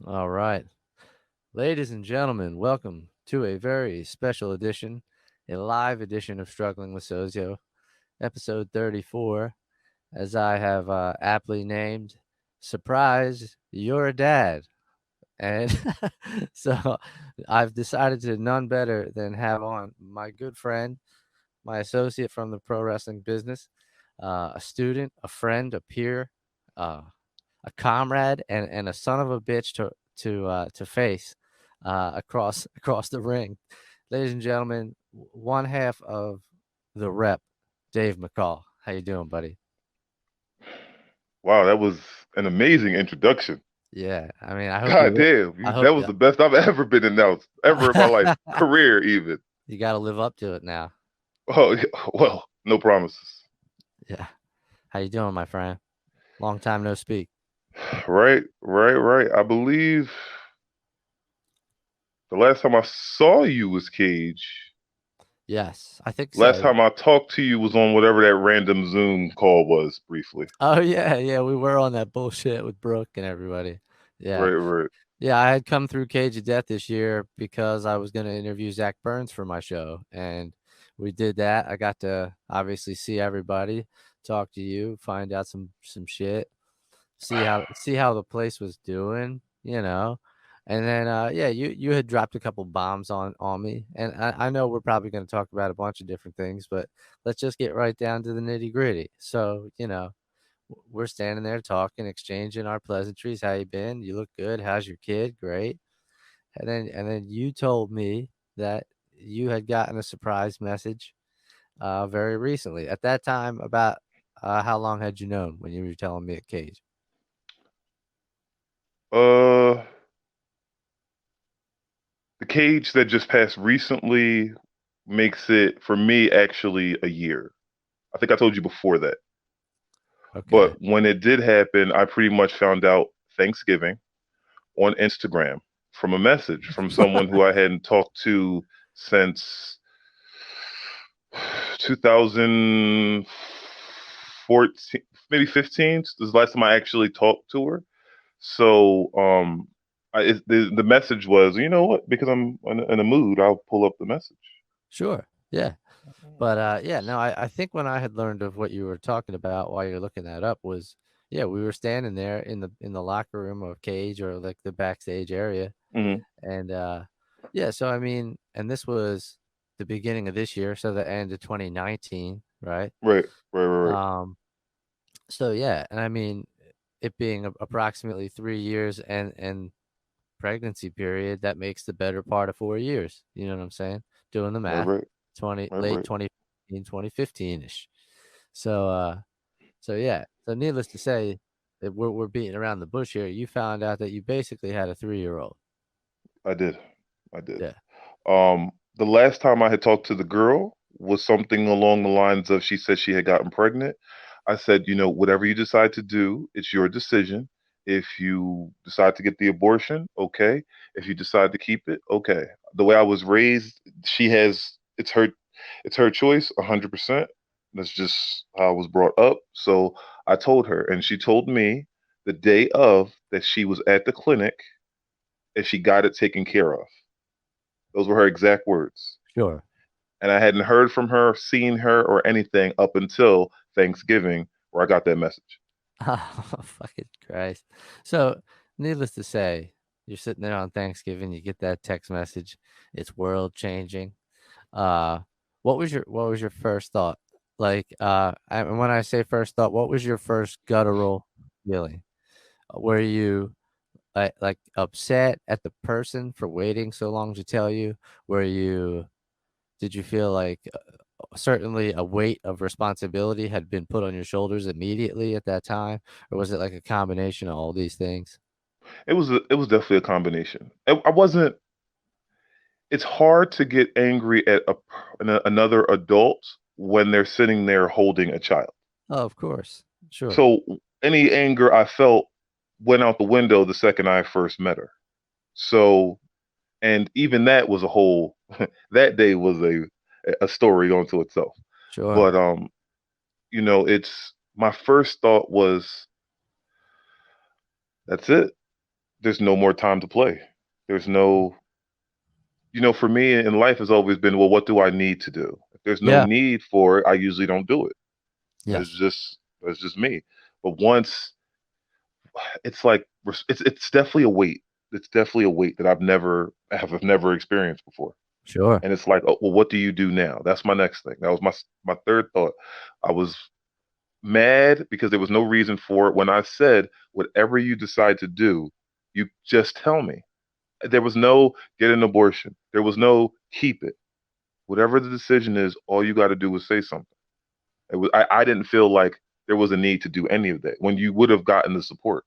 All right. Ladies and gentlemen, welcome to a very special edition, a live edition of Struggling with Sozio, episode 34, as I have aptly named, Surprise, You're a Dad. And so I've decided to none better than have on my good friend, my associate from the pro wrestling business, a student, a friend, a peer, uh, a comrade, and a son of a bitch to face across the ring. Ladies and gentlemen, one half of the rep, Dave McCall. How you doing, buddy? Wow, that was an amazing introduction. Yeah, I mean, I hope God you. damn, I hope that was the best I've ever been announced, ever in my life, career even. you got to live up to it now. Oh, yeah, well, no promises. Yeah. How you doing, my friend? Long time no speak. Right. I believe the last time I saw you was Cage. Yes, I think Last so. time I talked to you was on whatever that random Zoom call was briefly. Oh yeah, we were on that bullshit with Brooke and everybody. Yeah. Right. Yeah, I had come through Cage of Death this year because I was going to interview Zach Burns for my show, and we did that. I got to obviously see everybody, talk to you, find out some shit, see how the place was doing, and then yeah, you had dropped a couple bombs on me, and I know we're probably going to talk about a bunch of different things, but let's just get right down to the nitty gritty. So we're standing there talking, exchanging our pleasantries. How you been? You look good. How's your kid? Great. And then you told me that you had gotten a surprise message very recently. At that time, about how long had you known when you were telling me at Cage? Uh, the Cage that just passed recently makes it, for me, actually a year. I think I told you before that. Okay. But when it did happen, I pretty much found out Thanksgiving on Instagram from a message from someone who I hadn't talked to since 2014, maybe 15. This is the last time I actually talked to her. So the message was, you know what? Because I'm in a mood, I'll pull up the message. Sure. Yeah. But yeah, no, I think when I had learned of what you were talking about while you're looking that up was, yeah, we were standing there in the locker room of Cage, or like the backstage area. Hmm. And yeah, so I mean, and this was the beginning of this year, so the end of 2019, right? Right. Um, so yeah, and I mean, it being approximately 3 years and pregnancy period, that makes the better part of 4 years. You know what I'm saying? Doing the Right, math, right, 20 right, late right. 2015, 2015 ish. So so yeah, so needless to say, that we're beating around the bush here. You found out that you basically had a 3-year-old. I did. I did. Yeah, The last time I had talked to the girl was something along the lines of she said she had gotten pregnant. I said, you know, whatever you decide to do, it's your decision. If you decide to get the abortion, okay. If you decide to keep it, okay. The way I was raised, she has it's her choice 100%. That's just how I was brought up. So I told her, and she told me the day of that she was at the clinic and she got it taken care of. Those were her exact words. sure. And I hadn't heard from her, seen her, or anything up until Thanksgiving, where I got that message. Oh, fucking Christ. So, needless to say, you're sitting there on Thanksgiving, you get that text message. It's world changing. Uh, what was your first thought? Like, and when I say first thought, what was your first guttural feeling? Were you like upset at the person for waiting so long to tell you? Did you feel like certainly a weight of responsibility had been put on your shoulders immediately at that time, or was it like a combination of all these things? It was definitely a combination. I wasn't. It's hard to get angry at another adult when they're sitting there holding a child. Oh, of course. Sure. So any anger I felt went out the window the second I first met her. So, and even that was a whole. That day was a story unto itself. Sure. But it's my first thought was that's it. there's no more time to play. There's no, for me in life has always been, well, what do I need to do? If there's no Yeah. need for it, I usually don't do it. It's Yes. just that's just me. But once it's like it's definitely a weight. It's definitely a weight that I've never experienced before. Sure. And it's like, oh, well, what do you do now? That's my next thing. That was my third thought. I was mad because there was no reason for it when I said, whatever you decide to do, you just tell me. There was no get an abortion. There was no keep it. Whatever the decision is, all you got to do is say something. I didn't feel like there was a need to do any of that when you would have gotten the support.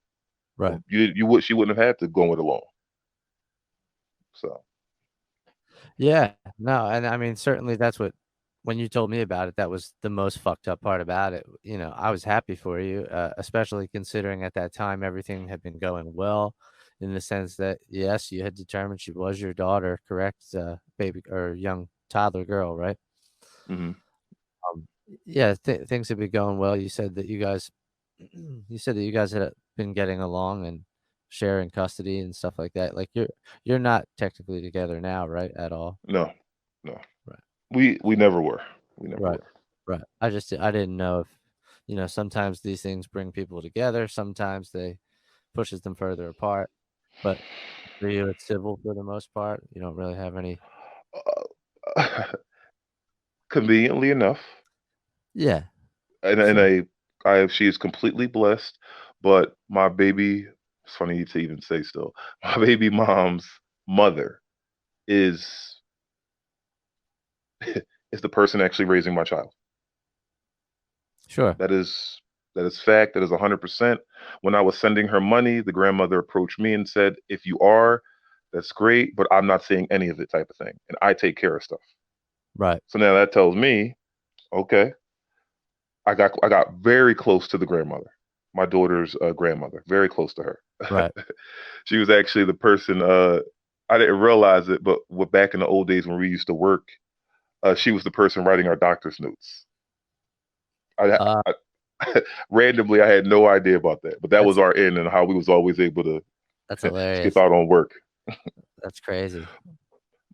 Right. She wouldn't have had to go it alone. So Yeah. No, and I mean, certainly that's what when you told me about it, that was the most fucked up part about it. You know, I was happy for you, especially considering at that time everything had been going well in the sense that, yes, you had determined she was your daughter, correct? Baby or young toddler girl, right? hmm Um, yeah, things had been going well. You said that you guys, you said that you guys had been getting along and sharing custody and stuff like that. Like you're not technically together now, right? At all. no, no, Right. we never were. We never Right. were. Right. I didn't know if, sometimes these things bring people together, sometimes they pushes them further apart, but for you, it's civil for the most part. You don't really have any. Conveniently enough, Yeah. and Sure. she is completely blessed. But my baby, it's funny to even say still, my baby mom's mother is is the person actually raising my child. Sure. That is that is fact. That is 100%. When I was sending her money, the grandmother approached me and said, "If you are, that's great, but I'm not seeing any of it," type of thing. And I take care of stuff. Right. So now that tells me, okay, I got very close to the grandmother, my daughter's grandmother, very close to her. Right. She was actually the person. I didn't realize it, but back in the old days when we used to work, she was the person writing our doctor's notes. I, Uh, I randomly, I had no idea about that, but that was that's our end and how we was always able to that's skip hilarious. out on work. That's crazy.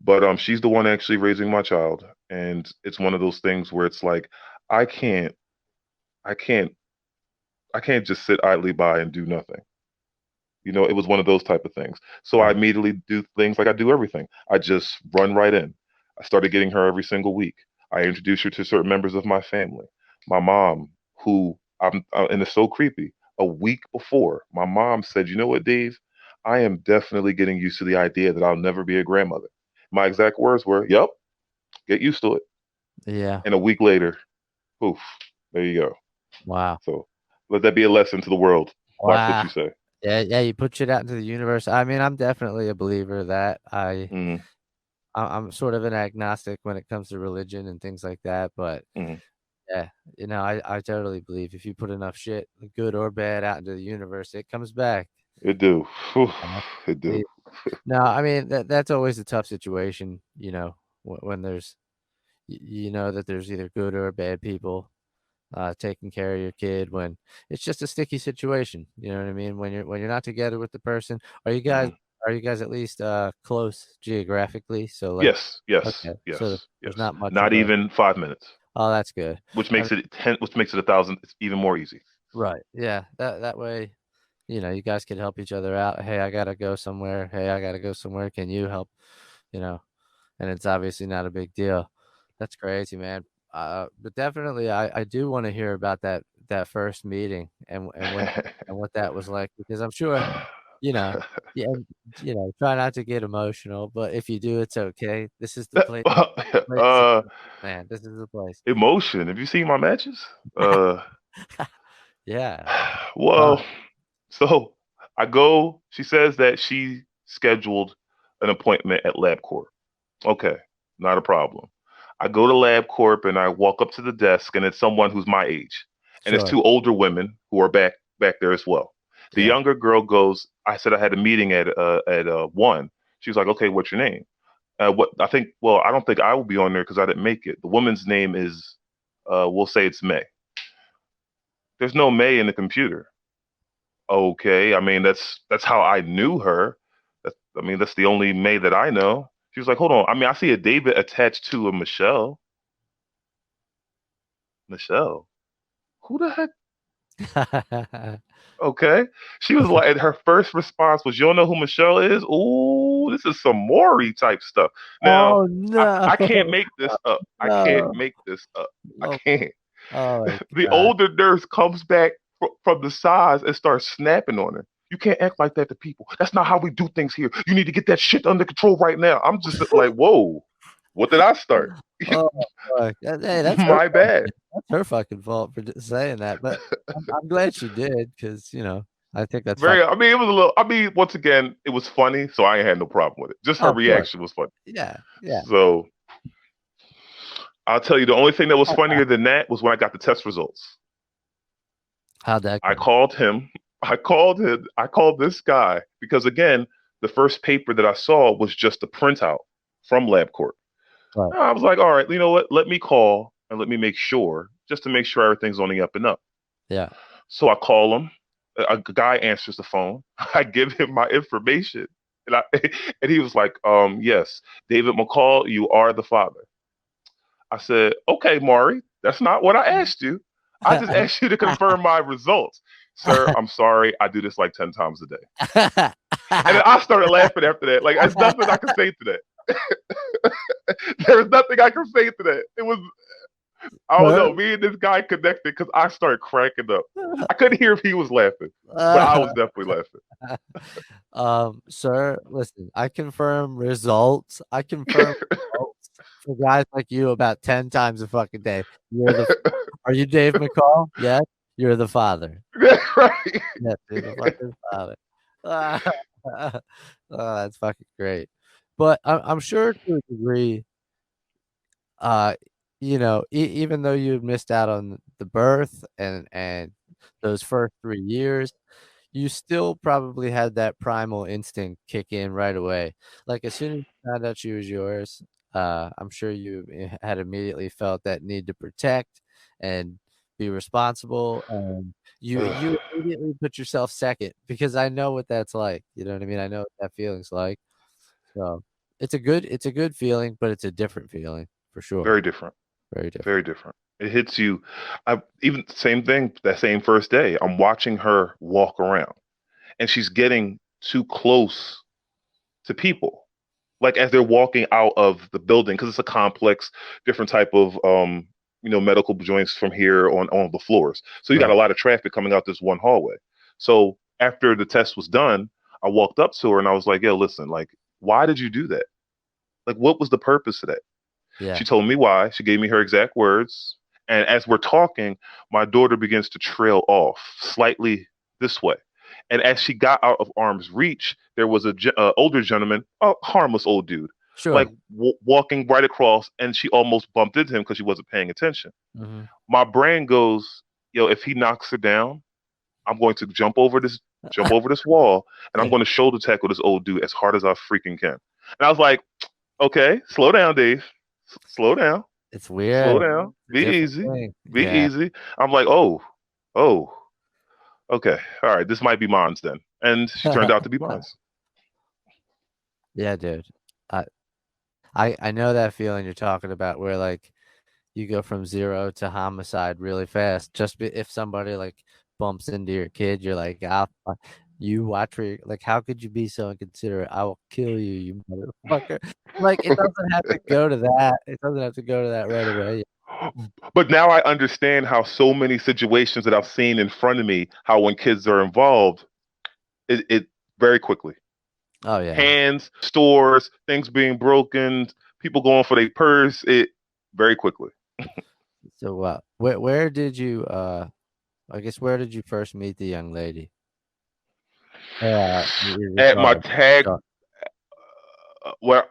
But she's the one actually raising my child, and it's one of those things where it's like I can't, I can't, I can't just sit idly by and do nothing. It was one of those type of things. So I Right. immediately do things like I do everything. I just run right in. I started getting her every single week. I introduced her to certain members of my family. My mom, who and it's so creepy. A week before, my mom said, "You know what, Dave? I am definitely getting used to the idea that I'll never be a grandmother." My exact words were, "Yep, get used to it." Yeah. And a week later, poof, there you go. Wow. So let that be a lesson to the world. Watch what Wow. you say. Yeah, yeah, you put shit out into the universe. I mean, I'm definitely a believer that hmm I'm sort of an agnostic when it comes to religion and things like that, but hmm yeah, I totally believe if you put enough shit, good or bad, out into the universe, it comes back. It do. Whew, I it do. believe. No, I mean that's always a tough situation, when there's you know that there's either good or bad people taking care of your kid when it's just a sticky situation. You know what I mean? When you're not together with the person, are you guys hmm are you guys at least close geographically? So like, Yes, yes, okay, so yes, there's yes. not much of Not a. even 5 minutes, Oh, that's good. I mean, which makes it 1,000. It's even more easy. right? Yeah, that way, you guys could help each other out. Hey, I gotta go somewhere. Hey, I gotta go somewhere. Can you help? You know, and it's obviously not a big deal. That's crazy, man. But definitely, I do want to hear about that first meeting and what that was like because I'm sure, you know, yeah, try not to get emotional, but if you do, it's okay. This is the place. Place to uh, be. Man, this is the place. emotion. Have you seen my matches? Yeah. Uh, Well, so I go. She says that she scheduled an appointment at LabCorp. Okay, not a problem. I go to LabCorp and I walk up to the desk, and it's someone who's my age, and it's sure. two older women who are back there as well. The Yeah. younger girl goes. I said I had a meeting at 1. She's like, okay, what's your name? What I think. Well, I don't think I will be on there because I didn't make it. The woman's name is, we'll say it's May. There's no May in the computer. Okay, I mean that's how I knew her. I mean that's the only May that I know. She was like, hold on. I mean, I see a David attached to a Michelle. Michelle, who the heck? Okay, she was like, and her first response was, "You don't know who Michelle is? Ooh, this is some Maury type stuff." Now, Oh, no. I can't make this up. I can't No. make this up. I Oh, can't. oh my The god. older nurse comes back from the sides and starts snapping on her. You can't act like that to people. That's not how we do things here. You need to get that shit under control right now. I'm just like, whoa, what did I start? Oh, fuck. Hey, that's her My fault. bad. That's her fucking fault for saying that, but I'm glad she did because, I think that's Very, fucking. I mean, it was a little, I mean, once again, it was funny, so I ain't had no problem with it. Just Oh, her of course. reaction was funny. Yeah, yeah. So I'll tell you, the only thing that was funnier than that was when I got the test results. How'd that I go? called him. I called this guy because again, the first paper that I saw was just a printout from LabCorp. Right. I was like, all right, you know what? Let me call and let me make sure, just to make sure everything's on the up and up. Yeah. So I call him. A guy answers the phone. I give him my information, and I and he was like, yes, David McCall, you are the father. I said, okay, Maury, that's not what I asked you. I just asked you to confirm my results. Sir, I'm sorry. I do this like 10 times a day. And then I started laughing after that. Like, there's nothing I can say to that. There's nothing I can say to that. It was, I don't Sir? know, me and this guy connected because I started cracking up. I couldn't hear if he was laughing, but I Uh, was definitely laughing. sir, listen, I confirm results. I confirm results for guys like you about 10 times a fucking day. Are you Dave McCall? Yes, you're the father. Right. Yes, you're the fucking father. Oh, that's fucking great. But I'm sure to a degree, uh, even though you missed out on the birth and those first 3 years, you still probably had that primal instinct kick in right away. Like, as soon as you found out she was yours, I'm sure you had immediately felt that need to protect and be responsible, and you immediately put yourself second because I know what that's like, you know what I mean? I know what that feeling's like. So, it's a good feeling, but it's a different feeling for sure. Very different. Very different. Very different. It hits you. I even same thing that same first day. I'm watching her walk around, and she's getting too close to people. Like as they're walking out of the building, because it's a complex, different type of medical joints from here on the floors. So you got a Right. lot of traffic coming out this one hallway. So after the test was done, I walked up to her and I was like, "Yo, listen, like, why did you do that? Like, what was the purpose of that?" Yeah. She told me why. She gave me her exact words. And as we're talking, my daughter begins to trail off slightly this way. And as she got out of arm's reach, there was a older gentleman, a harmless old dude, like Sure. walking right across, and she almost bumped into him because she wasn't paying attention. Mhm. My brain goes, "Yo, if he knocks her down, I'm going to jump over this wall, and I'm Yeah. going to shoulder tackle this old dude as hard as I freaking can." And I was like, "Okay, slow down, Dave. Slow down." It's weird. Slow down. It's a Be different easy. thing. Be Yeah. easy. I'm like, oh, okay. All right. This might be mine's then. And she turned out to be mine's. Yeah, dude. I I know that feeling you're talking about where, like, you go from 0 to homicide really fast. If somebody, like, bumps into your kid, you're like, you watch where like, how could you be so inconsiderate? I will kill you, you motherfucker." Like, it doesn't have to go to that. It doesn't have to go to that right away. But now I understand how so many situations that I've seen in front of me, how when kids are involved, it very quickly. Oh, yeah. Hands, stores, things being broken, people going for their purse, it very quickly. So, where did you, I guess where did you first meet the young lady? Your At my daughter. tag, Daughter.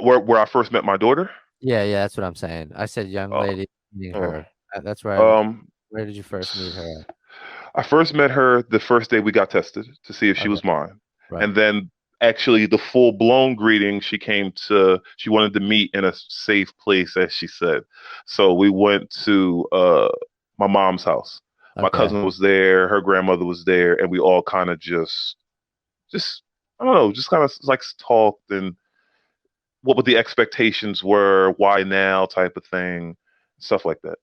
where I first met my daughter. Yeah, yeah, that's what I'm saying. I said young Uh, lady meeting uh, her. That's where um, where did you first meet her? I first met her the first day we got tested to see if she Okay, was mine. right. And then actually the full blown greeting, she wanted to meet in a safe place, as she said. So we went to my mom's house. My Okay. cousin was there, her grandmother was there, and we all kind of just I don't know, just kind of like talked and what the expectations were, why now type of thing, stuff like that.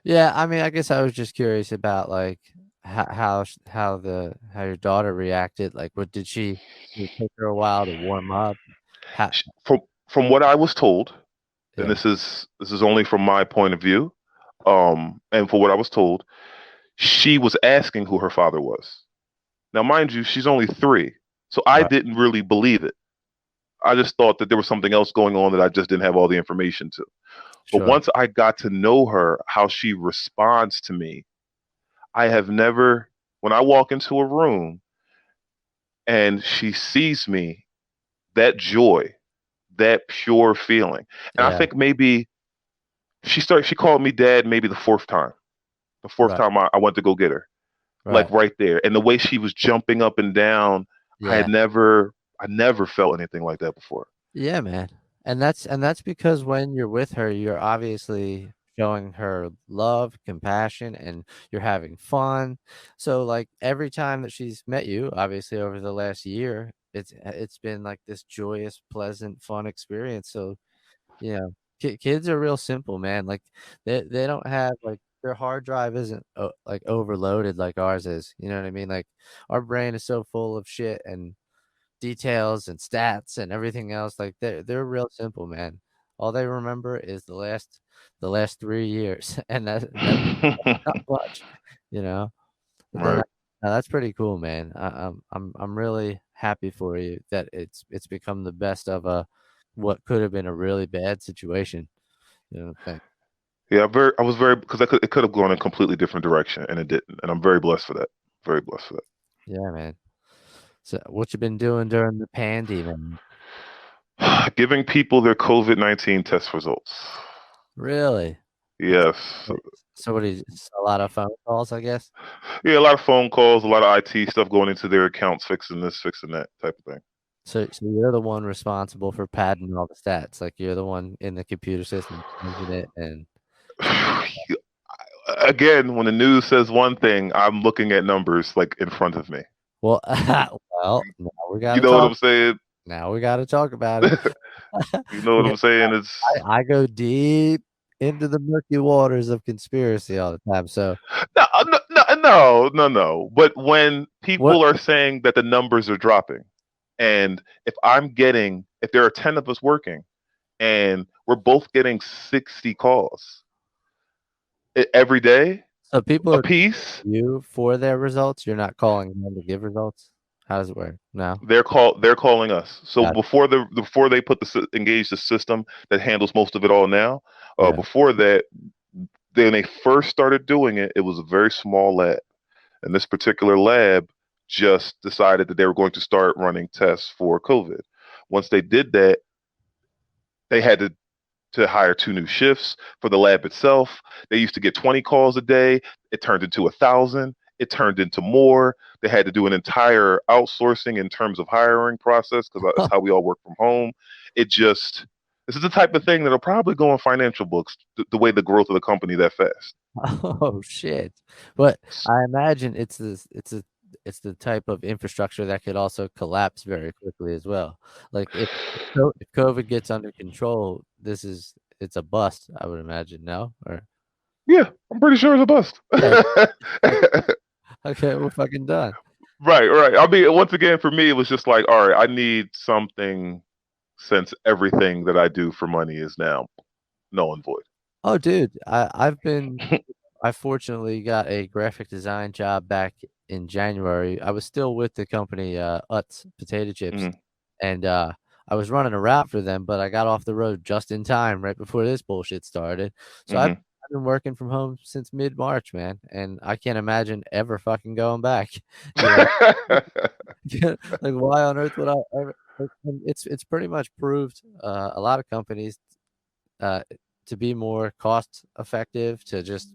Yeah, I mean, I guess I was just curious about like how your daughter reacted. Like, what did it take her a while to warm up? How, From what I was told, and yeah, this is only from my point of view, and for what I was told, she was asking who her father was. Now, mind you, she's only 3, so I right, didn't really believe it. I just thought that there was something else going on that I just didn't have all the information to. But sure, once I got to know her, how she responds to me, I have never, when I walk into a room and she sees me, that joy, that pure feeling. And I yeah, think maybe she called me dad maybe the fourth right, time I went to go get her, like right, right there. And the way she was jumping up and down, yeah. I never felt anything like that before. Yeah, man. And that's because when you're with her, you're obviously showing her love, compassion, and you're having fun. So like every time that she's met you, obviously over the last year, it's been like this joyous, pleasant, fun experience. So, you know, kids are real simple, man. Like they don't have like their hard drive isn't like overloaded like ours is. You know what I mean? Like our brain is so full of shit and details and stats and everything else, like, they're real simple, man. All they remember is the last 3 years, and that's not much, you know? But then Right. that's pretty cool, man. I'm really happy for you that it's become the best of a what could have been a really bad situation, you know, thing. Yeah, I was very because it could have gone in a completely different direction, and it didn't. And I'm very blessed for that. Very blessed for Yeah, man. So, what you been doing during the pandy, man? that. Giving people their COVID-19 test results. Really? Yes. Wait, so what is a lot of phone calls, I guess? Yeah, a lot of phone calls, a lot of IT stuff going into their accounts, fixing this, fixing that type of thing. So you're the one responsible for padding all the stats, like, you're the one in the computer system changing it and stuff. Again, when the news says one thing, I'm looking at numbers like in front of me. Well, well, You know what I'm saying? now we gotta talk about it. You know what Yeah, I'm saying? It's I go deep into the murky waters of conspiracy all the time, so no, no. But when what people are saying that the numbers are dropping, and if there are 10 of us working, and we're both getting 60 calls every day, so people a are piece, you for their results, you're not calling them to give results? How does it work? No? they're calling us. So Got it. before they engage the system that handles most of it all now, Yeah. before that, when they first started doing it, it was a very small lab. And this particular lab just decided that they were going to start running tests for COVID. Once they did that, they had to hire 2 new shifts for the lab itself. They used to get 20 calls a day. It turned into 1,000. It turned into more. They had to do an entire outsourcing in terms of hiring process because that's how we all work from home. It just this is the type of thing that'll probably go in financial books the way the growth of the company that fast. Oh shit. But I imagine it's the type of infrastructure that could also collapse very quickly as well. Like if COVID gets under control, it's a bust, I would imagine, no? Or Yeah, I'm pretty sure it's a bust. yeah, okay, we're fucking done. Right. I mean, once again, for me, it was just like, all right, I need something since everything that I do for money is now null and void. Oh dude, I fortunately got a graphic design job back in January. I was still with the company, Utz Potato Chips, Mhm, and I was running a route for them, but I got off the road just in time, right before this bullshit started. So I've, mhm. I've been working from home since mid-March, man, and I can't imagine ever fucking going back. You know, like why on earth would I ever? And it's pretty much proved a lot of companies uh, to be more cost effective to just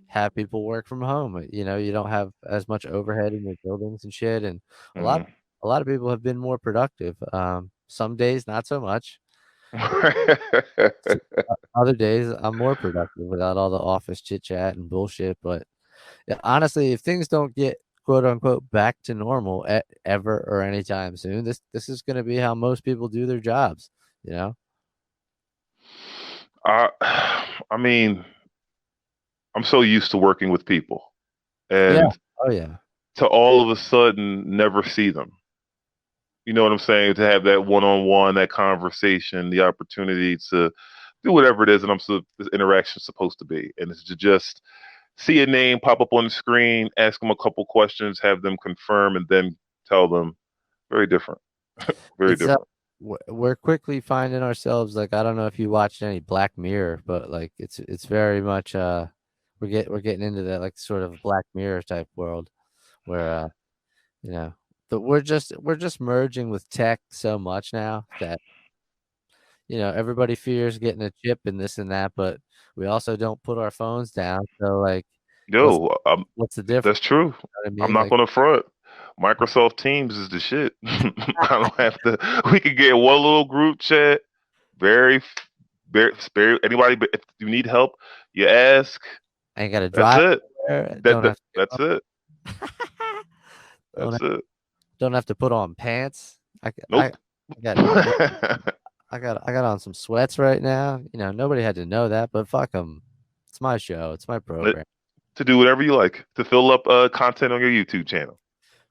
have people work from home. You know, you don't have as much overhead in your buildings and shit, and a lot Mhm. a lot of people have been more productive. Some days not so much. S- Other days I'm more productive without all the office chit chat and bullshit. But Yeah, honestly, if things don't get quote unquote back to normal ever or anytime soon, this is going to be how most people do their jobs. You know? I, I mean, I'm so used to working with people, Yeah. and Oh yeah. to all of a sudden never see them. You know what I'm saying? To have that one-on-one, that conversation, the opportunity to do whatever it is, and this interaction's supposed to be, and it's to just see a name pop up on the screen, ask them a couple questions, have them confirm, and then tell them. Very different. Very It's different. we're quickly finding ourselves like I don't know if you watched any Black Mirror, but like it's very much we're getting into that like sort of Black Mirror type world where you know but we're just merging with tech so much now that everybody fears getting a chip and this and that, but we also don't put our phones down. So like what's Yo, what's the difference? that's true. You know what I I'm mean? not Like gonna front. Microsoft Teams is the shit. I don't have to. We could get one little group chat. Very, very spare. Anybody, but if you need help, you ask. I ain't gotta That's drive it. there, That, don't that have to that's it. don't That's it. don't have to put on pants. Nope. I got I got on some sweats right now. Nobody had to know that, but fuck them. It's my show. It's my program. To do whatever you like to fill up content on your YouTube channel.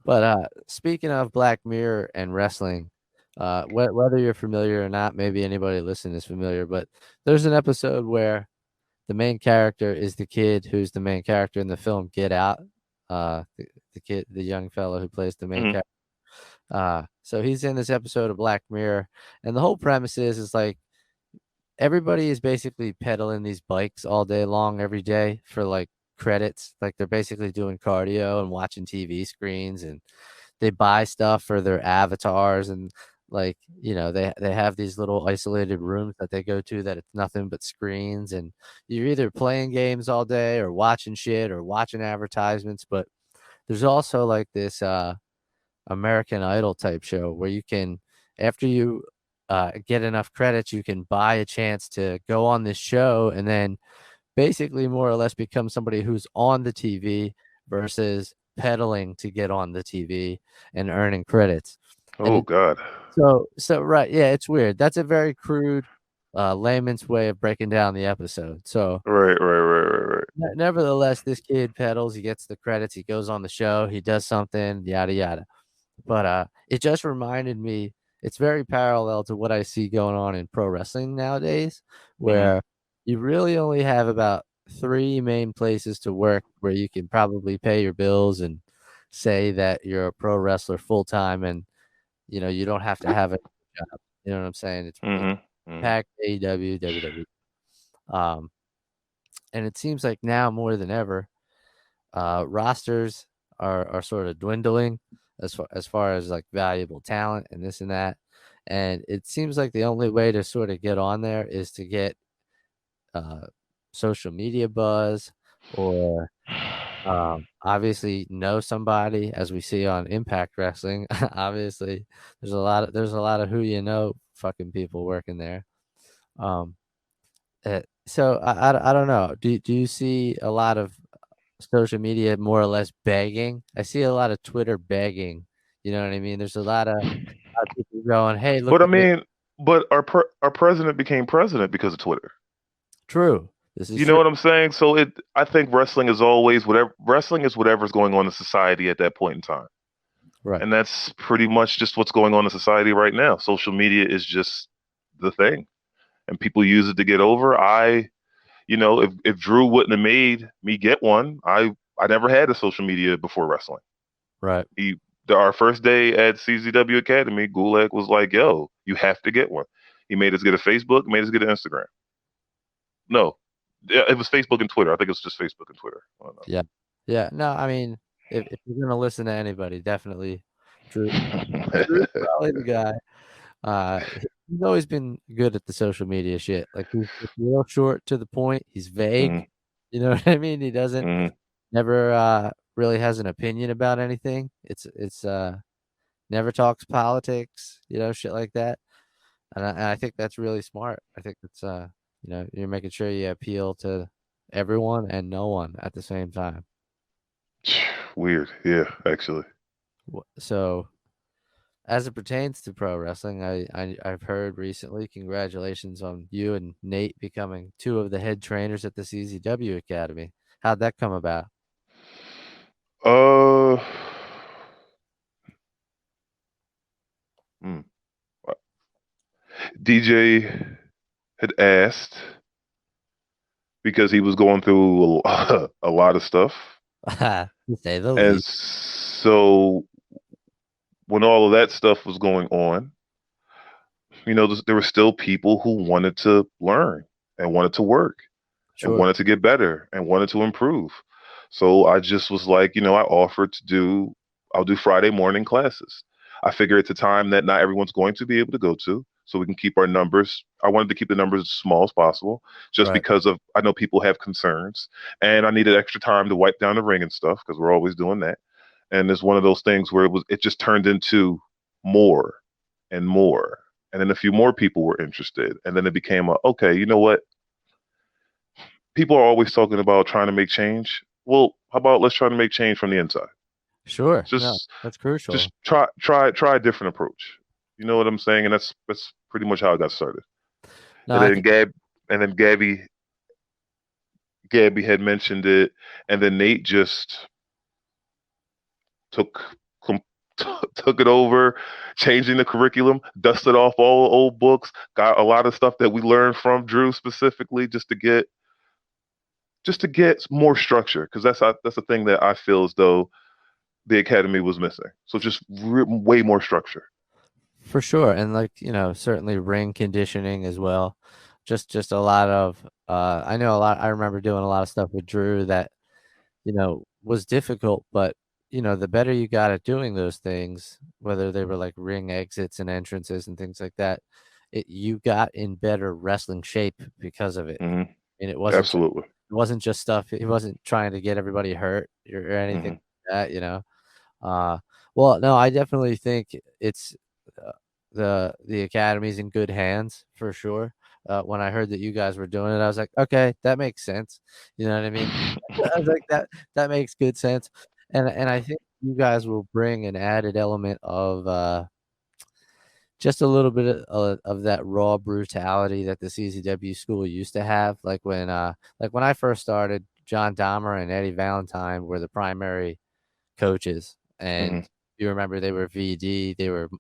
But speaking of Black Mirror and wrestling, whether you're familiar or not, maybe anybody listening is familiar, but there's an episode where the main character is the kid who's the main character in the film Get Out. The kid, the young fellow who plays the main Hmm. character. So he's in this episode of Black Mirror, and the whole premise is like everybody is basically pedaling these bikes all day long every day for like credits. Like they're basically doing cardio and watching TV screens, and they buy stuff for their avatars, and like they have these little isolated rooms that they go to that it's nothing but screens, and you're either playing games all day or watching shit or watching advertisements. But there's also like this American Idol type show where you can, after you get enough credits, you can buy a chance to go on this show and then basically more or less become somebody who's on the TV versus pedaling to get on the TV and earning credits. And Oh God. so right, yeah, it's weird. That's a very crude layman's way of breaking down the episode. So Right, right, right, right, right. nevertheless, this kid pedals, he gets the credits, he goes on the show, he does something, yada yada. But it just reminded me, it's very parallel to what I see going on in pro wrestling nowadays, Hmm. where you really only have about three main places to work where you can probably pay your bills and say that you're a pro wrestler full time, and you don't have to have a job. You know what I'm saying? It's Hmm. Hmm. Impact, AEW, WWE. Um, and it seems like now more than ever, rosters are sort of dwindling as far as like valuable talent and this and that. And it seems like the only way to sort of get on there is to get uh, social media buzz or obviously know somebody, as we see on Impact Wrestling. Obviously, there's a lot of who fucking people working there. Um, so I don't know. Do you see a lot of social media more or less begging? I see a lot of Twitter begging. You know what I mean? There's a lot of people going, "Hey, look But I at me." mean, but our president became president because of Twitter. True. This is You know true. what I'm saying? So I think wrestling is always whatever. Wrestling is whatever's going on in society at that point in time, Right. and that's pretty much just what's going on in society right now. Social media is just the thing, and people use it to get over. If Drew wouldn't have made me get one, I never had a social media before wrestling. Right. Our first day at CZW Academy, Gulag was like, "Yo, you have to get one." He made us get a Facebook, made us get an Instagram. No, yeah, it was Facebook and Twitter. I think it was just Facebook and Twitter. I don't Yeah. Yeah. No, I mean, if you're gonna listen to anybody, definitely Drew. Drew's know. probably the guy. He's always been good at the social media shit. Like he's just real short to the point. He's vague. Mhm, You know what I mean? He doesn't mhm, never really has an opinion about anything. It's never talks politics, shit like that. And I think that's really smart. I think it's you're making sure you appeal to everyone and no one at the same time. Weird. Yeah, actually. So, as it pertains to pro wrestling, I've heard recently, congratulations on you and Nate becoming two of the head trainers at the CZW Academy. How'd that come about? Uh, hmm. DJ had asked because he was going through a lot of stuff. To say the And least. so when all of that stuff was going on, there were still people who wanted to learn and wanted to work and Sure. wanted to get better and wanted to improve. So I just was like, I offered to I'll do Friday morning classes. I figure it's a time that not everyone's going to be able to go to, so we can keep our numbers. I wanted to keep the numbers as small as possible, just Right. because of I know people have concerns, and I needed extra time to wipe down the ring and stuff because we're always doing that. And it's one of those things where it just turned into more and more, and then a few more people were interested, and then it became okay, you know what? People are always talking about trying to make change. Well, how about let's try to make change from the inside? Sure. No, Just that's just crucial. try a different approach. You know what I'm saying? And that's pretty much how I got started. No, And I then think Gabby had mentioned it, and then Nate just took com- took it over, changing the curriculum, dusted off all the old books, got a lot of stuff that we learned from Drew specifically, just to get more structure, because that's the thing that I feel as though the academy was missing. So just way more structure. for sure. And like, certainly ring conditioning as well. Just a lot of I know a lot I remember doing a lot of stuff with Drew that, was difficult, but the better you got at doing those things, whether they were like ring exits and entrances and things like that, you got in better wrestling shape because of it. Hmm. And Absolutely. it wasn't just stuff. He wasn't trying to get everybody hurt or anything Hmm. like that. Uh, well, no, I definitely think it's uh, the academy's in good hands for sure. When I heard that you guys were doing it, I was like, okay, that makes sense. You know what I mean? I was like, that makes good sense, and I think you guys will bring an added element of just a little bit of that raw brutality that the CZW school used to have. Like when I first started, John Dahmer and Eddie Valentine were the primary coaches, Hmm. and you remember they were VD, they were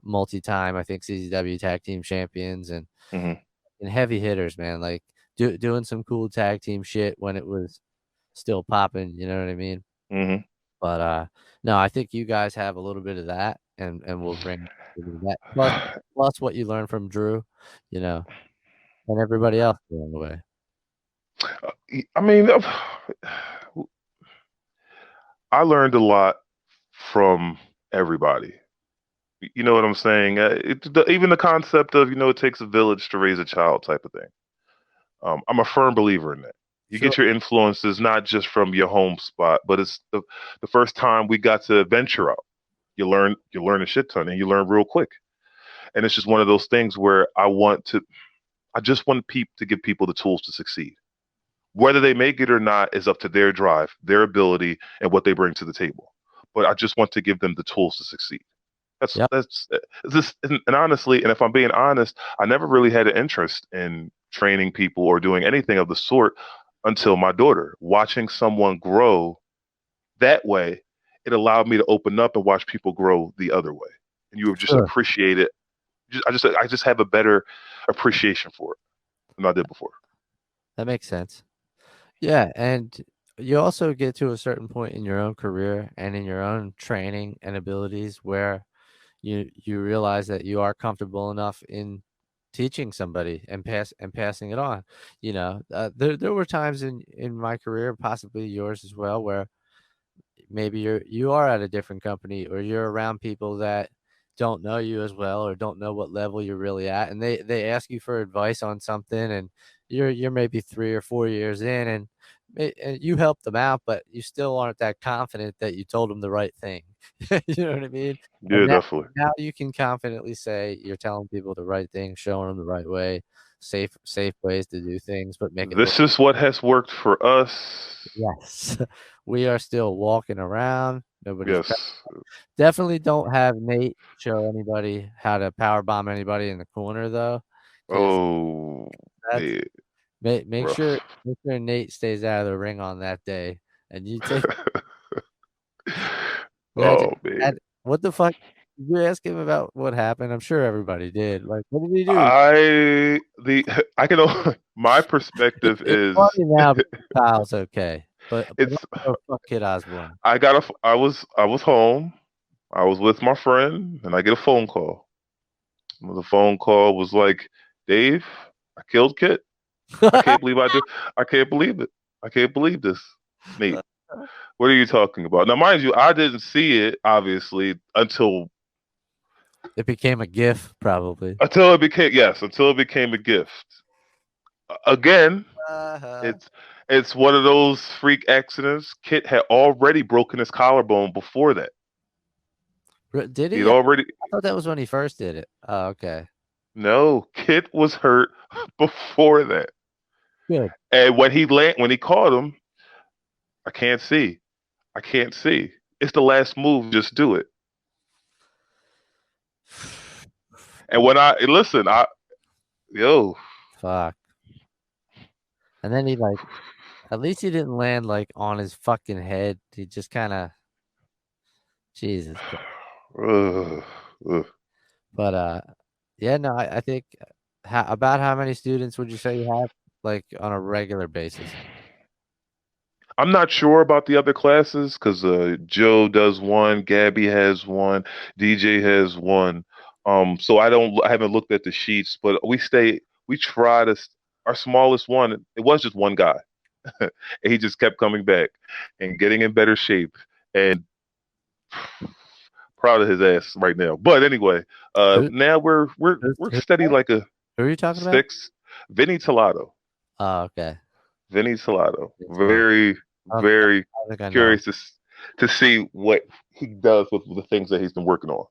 multi-time, I think, CZW tag team champions Hmm. and heavy hitters, man. Like doing some cool tag team shit when it was still popping. You know what I mean? Hmm. But no, I think you guys have a little bit of that, and we'll bring a little bit of that plus what you learned from Drew, you know, and everybody else along the way. I mean, I learned a lot from everybody. You know what I'm saying? Even the concept of it takes a village to raise a child type of thing. I'm a firm believer in that. You Sure. get your influences not just from your home spot, but it's the first time we got to venture out. You learn a shit ton, and you learn real quick. And it's just one of those things where I just want to give people the tools to succeed. Whether they make it or not is up to their drive, their ability, and what they bring to the table. But I just want to give them the tools to succeed. That's Yep. that's this, and honestly, and if I'm being honest, I never really had an interest in training people or doing anything of the sort until my daughter. Watching someone grow that way, it allowed me to open up and watch people grow the other way, and you would just Sure. appreciate it. I just have a better appreciation for it than I did before. That makes sense. Yeah, and you also get to a certain point in your own career and in your own training and abilities where you realize that you are comfortable enough in teaching somebody and passing it on. There were times in my career, possibly yours as well, where maybe you are at a different company or you're around people that don't know you as well or don't know what level you're really at, and they ask you for advice on something, and you're maybe 3 or 4 years in, and you help them out, but you still aren't that confident that you told them the right thing. You know what I mean? And Yeah, now definitely. now you can confidently say you're telling people the right thing, showing them the right way. safe ways to do things, but make it look. This is what has worked for us. Yes. We are still walking around. Nobody's Yes. definitely don't have Nate show anybody how to power bomb anybody in the corner though, because Oh, that's yeah, make sure rough. Nate stays out of the ring on that day, and you take Oh imagine man. that. What the fuck? Did you ask him about what happened? I'm sure everybody did. Like, what did he do? I can my perspective It's is funny now because Kyle's okay, but it's also fuck Kid Osborne. I was home. I was with my friend and I get a phone call. The phone call was like, "Dave, I killed Kit. I can't believe I did. I can't believe it. I can't believe this." Nate, what are you talking about? Now, mind you, I didn't see it obviously It became a GIF, probably. until it became until it became a gift. Again, Uh-huh. it's it's one of those freak accidents. Kit had already broken his collarbone before that. Did He'd he? I already thought that was when he first did it. Oh, okay. no, Kit was hurt before that. Good. And when he caught him, I can't see. I can't see. It's the last move. Just do it. And when I listen, I yo, Fuck. And then he like, at least he didn't land like on his fucking head. He just kind of, Jesus Christ. ugh, ugh. But yeah, no, I think about how many students would you say you have like on a regular basis? I'm not sure about the other classes because Joe does one, Gabby has one, DJ has one. So I haven't looked at the sheets, but we try to, our smallest one, it was just one guy. And he just kept coming back and getting in better shape and proud of his ass right now. But anyway, Who, now who's, we're who, steady like a who are you talking about? six. Vinny Tolato. Oh, okay. Vinny Tolato. It's not. Very, very I don't think I know. curious to see what he does with the things that he's been working on.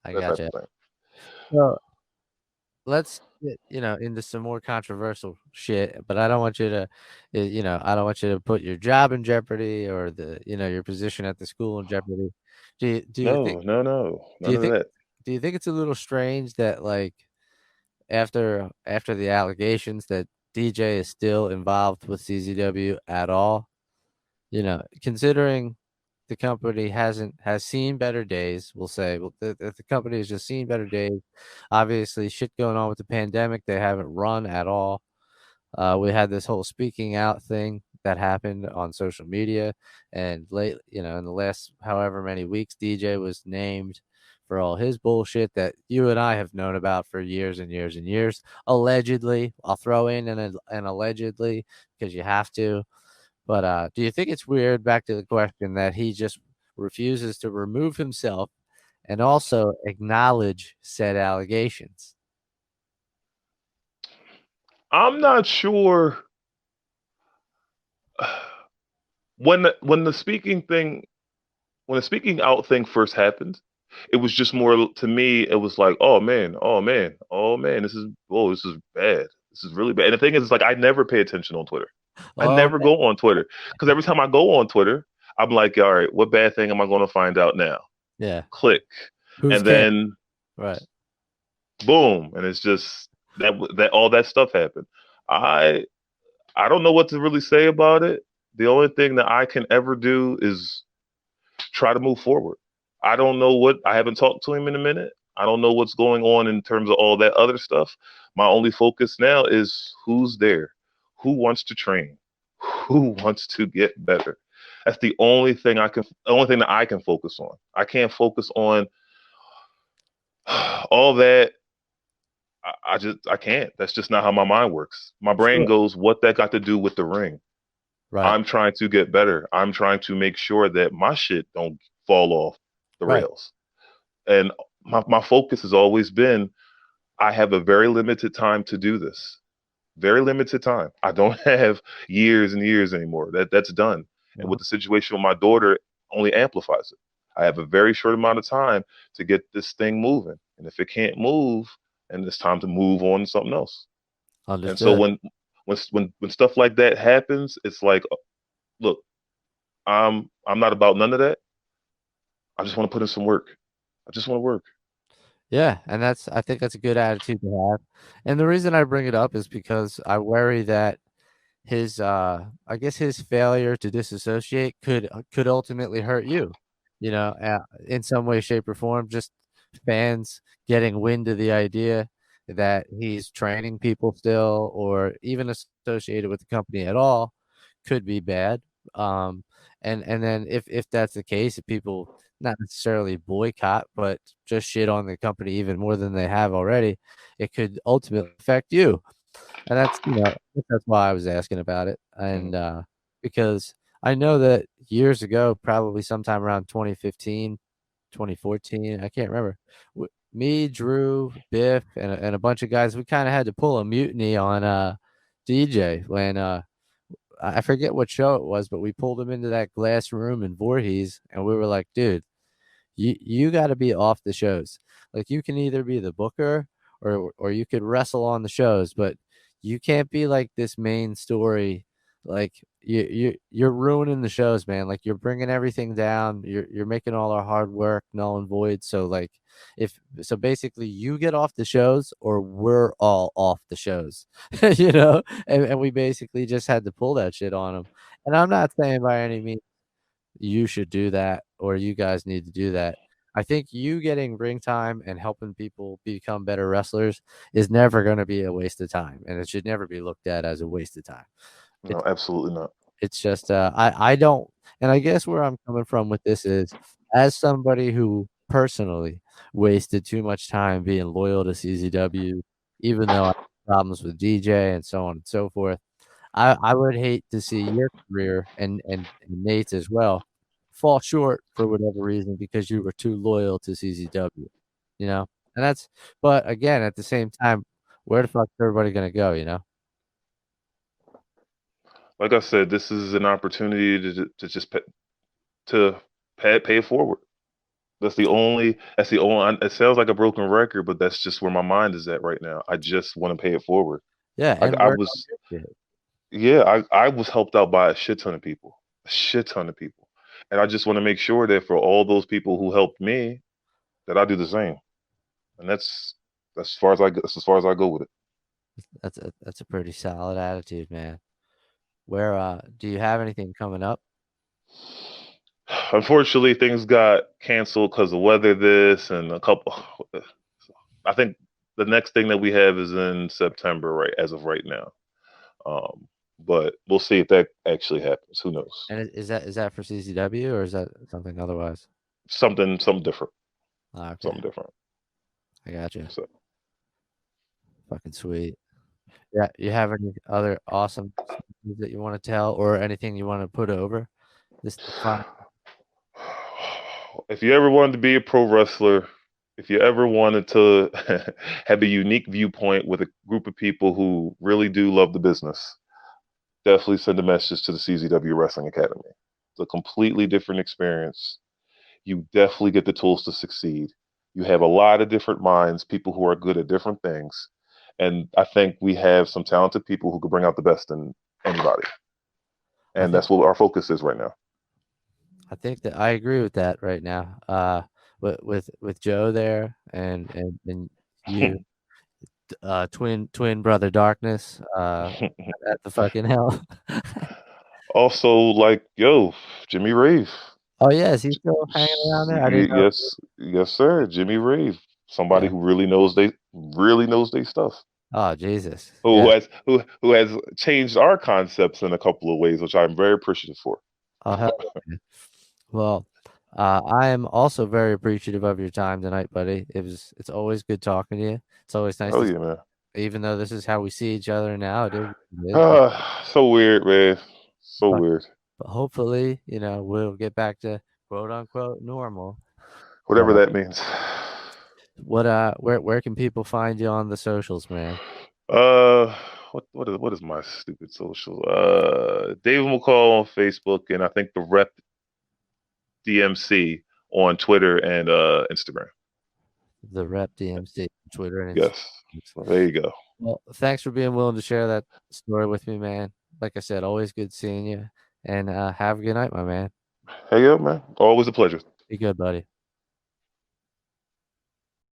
I That type gotcha. of thing. So let's get, into some more controversial shit, but I don't want you to, I don't want you to put your job in jeopardy or your position at the school in jeopardy. Do you think No, no, no. do None you of think that. do you think it's a little strange that like after the allegations that DJ is still involved with CZW at all? Considering the company has seen better days, we'll say. Well, the company has just seen better days. Obviously, shit going on with the pandemic, they haven't run at all. We had this whole speaking out thing that happened on social media, and late, in the last however many weeks, DJ was named for all his bullshit that you and I have known about for years and years and years. Allegedly, I'll throw in an allegedly because you have to. But do you think it's weird, back to the question, that he just refuses to remove himself and also acknowledge said allegations? I'm not sure when the speaking thing when the speaking out thing first happened, it was just more to me. It was like, oh man, oh man, oh man, this is bad. This is really bad. And the thing is, it's like I never pay attention on Twitter. I Oh, never go on Twitter because every time I go on Twitter, I'm like, all right, what bad thing am I going to find out now? yeah. Click, Who's and Ken? then Right. boom, and it's just that all that stuff happened. I I don't know what to really say about it. The only thing that I can ever do is try to move forward. I don't know what I haven't talked to him in a minute. I don't know what's going on in terms of all that other stuff. My only focus now is who's there, who wants to train, who wants to get better. That's the only thing that I can focus on. I can't focus on all that. I can't. That's just not how my mind works. My brain Sure. goes, what that got to do with the ring? Right. I'm trying to get better. I'm trying to make sure that my shit don't fall off the Right. rails. And my focus has always been I have a very limited time to do this. Very limited time. I don't have years and years anymore. That's done. And Mhm. with the situation with my daughter, only amplifies it. I have a very short amount of time to get this thing moving. And if it can't move, and it's time to move on to something else. And so Understood. when stuff like that happens, it's like, look, I'm not about none of that. I just want to put in some work. I just want to work. Yeah, and I think that's a good attitude to have. And the reason I bring it up is because I worry that his I guess his failure to disassociate could ultimately hurt you, in some way, shape, or form. Just fans getting wind of the idea that he's training people still, or even associated with the company at all, could be bad. Um, and then if that's the case, if people not necessarily boycott, but just shit on the company even more than they have already, it could ultimately affect you. And that's why I was asking about it. Mhm. And because I know that years ago, probably sometime around 2015, 2014, I can't remember. Me, Drew, Biff, and a bunch of guys, we kind of had to pull a mutiny on DJ when I forget what show it was, but we pulled him into that glass room in Voorhees, and we were like, dude, you got to be off the shows. Like you can either be the booker or you could wrestle on the shows, but you can't be like this main story. Like you're ruining the shows, man. Like you're bringing everything down. You're making all our hard work null and void. So like if so basically you get off the shows or we're all off the shows. And we basically just had to pull that shit on them. And I'm not saying by any means you should do that or you guys need to do that. I think you getting ring time and helping people become better wrestlers is never going to be a waste of time, and it should never be looked at as a waste of time. No, It's absolutely not. it's just I don't, and I guess where I'm coming from with this is as somebody who personally wasted too much time being loyal to CZW, even though I had problems with DJ and so on and so forth. I would hate to see your career and Nate's as well fall short for whatever reason because you were too loyal to CZW, you know? And that's but again, at the same time, where the fuck is everybody gonna go, you know? Like I said, this is an opportunity to just pay it forward. That's the only, it sounds like a broken record, but that's just where my mind is at right now. I just want to pay it forward. Yeah, Like and I work on was, your shit. yeah, I was helped out by a shit ton of people, a shit ton of people. And I just want to make sure that for all those people who helped me, that I do the same. And that's as far as that's as far as I go with it. That's a pretty solid attitude, man. Where do you have anything coming up? Unfortunately, things got canceled because of weather. This and a couple. I think the next thing that we have is in September, right? As of right now, but we'll see if that actually happens. Who knows? And is that for CCW or is that something otherwise? Something different. Okay, Something different. I got you. So, Fucking sweet. Yeah, you have any other awesome stories that you want to tell or anything you want to put over this fun? if you ever wanted to be a pro wrestler, if you ever wanted to have a unique viewpoint with a group of people who really do love the business, definitely send a message to the CZW Wrestling Academy. It's a completely different experience. You definitely get the tools to succeed. You have a lot of different minds, people who are good at different things. And I think we have some talented people who could bring out the best in anybody. I And think that's what our focus is right now. I think that I agree with that right now. With Joe there and you, twin brother darkness, at the fucking hell. Also, like, yo, Jimmy Rave. Oh yeah, is he still hanging around there? I didn't know. Yes, yes, sir. Jimmy Rave. Somebody Yeah. who really knows they stuff. Oh Jesus. Yeah. Who has changed our concepts in a couple of ways, which I'm very appreciative for. Oh hell. Yeah. Well, I am also very appreciative of your time tonight, buddy. It's always good talking to you. It's always nice Oh to, yeah, man. even though this is how we see each other now. It is, but, So weird, man. So but weird. but hopefully, we'll get back to quote unquote normal. Whatever But that means. where can people find you on the socials, man? Uh, what is my stupid social? David McCall on Facebook, and I think the Rep DMC on Twitter and Instagram. The Rep DMC, Twitter and Yes, Instagram. there you go. Well, thanks for being willing to share that story with me, man. Like I said, always good seeing you, and have a good night, my man. Hey, up, man. Always a pleasure. Be good, buddy.